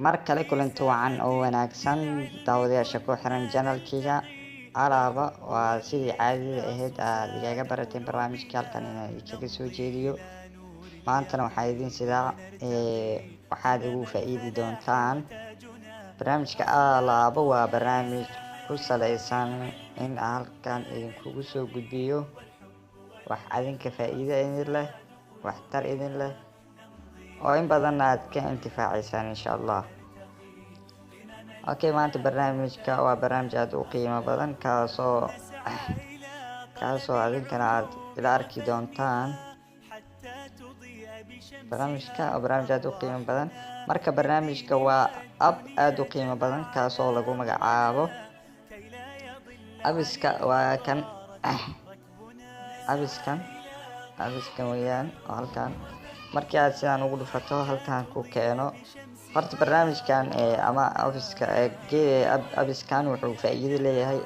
mar kale kulanti wacan oo wanaagsan daawadayaasha ku xiran channelkiga alaaba waa sidii caadada ahayd aad igaga barateen barnaamijka halkan inaan kaga soo jeediyo maantana waxaa idin sidaa waxaad ugu faa'iidi doontaan barnaamijka alaaba waa barnaamij ku saleysan in halkan idinkugu soo gudbiyo wax adinka faa'iido idin leh waxtar idin leh oo in badan aad ka intifaacaysaan insha Allah. Okay, maanta barnaamijka waa barnaamij aad u qiimo badan kaasoo adinkana aad ila arki doontaan. Barnaamijka waa barnaamij aad u qiimo badan. Marka barnaamijka waa app aad u qiimo badan kaasoo lagu magacaabo abiska waa kan abiskan weeyaan oo halkan markii aad sidaan ugu dhufato halkan ku keeno horta barnaamijkan ama abiskan wuxuu faa'iido leeyahay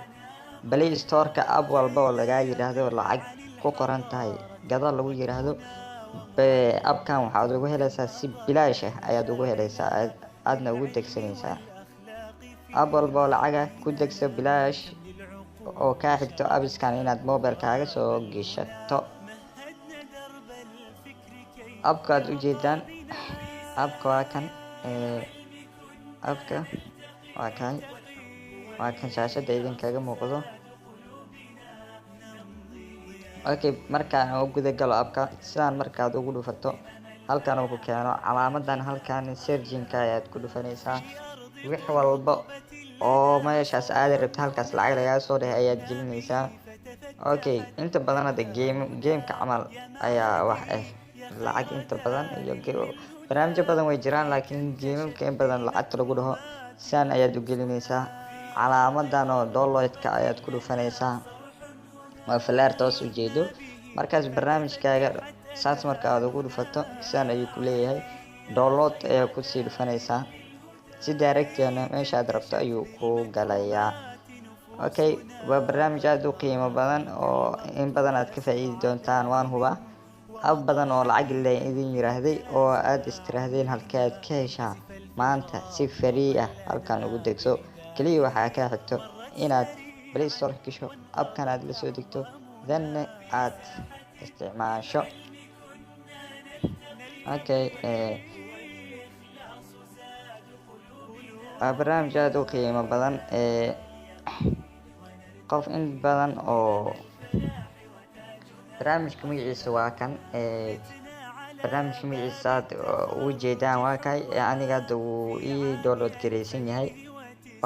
Play Store-ka app walba oo laga yiraahdo lacag ku qoran tahay gada lagu yiraahdo appkan waxaad ugu helaysaa si bilaash ah ayaad ugu helaysaa aadna ugu degsanaysaa app walba oo lacag ku degso bilaash oo ka xigto abiskan inaad mobilkaaga soo gashato appkaad u jeedaan appka waa kan appka waa kan shaashada idinkaga muuqdo. Okay, markaan oo guda galo appka sidaan markaad ugu dhufato halkan uu ku keeno calaamadan halkan searching-ka ayaad ku dhufanaysaa wix walba oo meeshaas aad rabto halkaas lacag laga soo dhahay ayaad gelinaysaa. Okay, inta badan hada game-ka camal ayaa wax lacag inta badan iyo barnaamijyo badan way jiraan laakiin game-ka in badan lacagta lagu dhaho sidaan ayaad u gelinaysaa calaamadan oo download-ka ayaad ku dhufanaysaa waa falaarta hoos u jeedo markaas barnaamijkaaga saas marka aad ugu dhufato sidaan ayuu ku leeyahay download ayaa ku sii dhufanaysaa si direct ah meesha aad rabto ayuu ku galayaa. Okay, waa barnaamij aad u qiimo badan oo in badan aad ka faa'iidi doontaan waan hubaa app badan oo lacag leh idin yiraahday oo aad istirahdeen halka aad ka heshaa maanta si free ah halkan ugu degso kaliya waxaa ka xigto inaad Play Store gasho appkan aad la soo degto then aad isticmaasho. Okay, waa barnaamij aad u qiimo badan qof in badan oo barnaamijka magaciisa waa kan barnaamijka magaciisa aad ugu jeedaan waa kay aniga hadda wuu ii download gareysan yahay.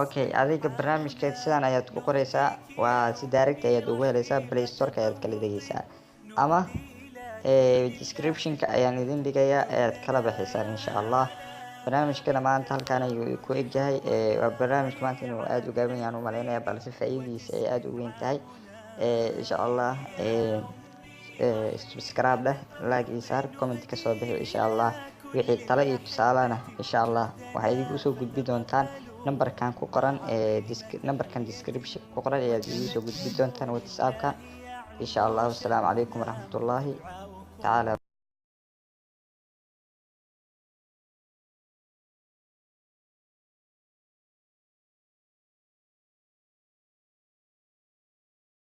Okay, adiga barnaamijka sidaan ayaad ku qoraysaa waa si direct ayaad ugu helaysaa Play Store-ka ayaad kala degaysaa ama description-ka ayaan idin dhigayaa ayaad kala baxaysaan insha Allah. barnaamijkana maanta halkan ayuu ku egyahay waa barnaamijka maanta inuu aad u gaaban yahay u maleynayaa balse faa'iidadiisa ay aad u weyn tahay insha Allah. Subscribe leh like iyo share comment ka soo bixi insha Allah wixii talo iyo tusaalana insha Allah waxay idigu soo gudbi doontaan numberkan ku qoran numberkan description ku qoran ayaad idigu soo gudbi doontaan WhatsApp-ka insha Allah. Assalaamu calaykum waraxmatullaahi taala.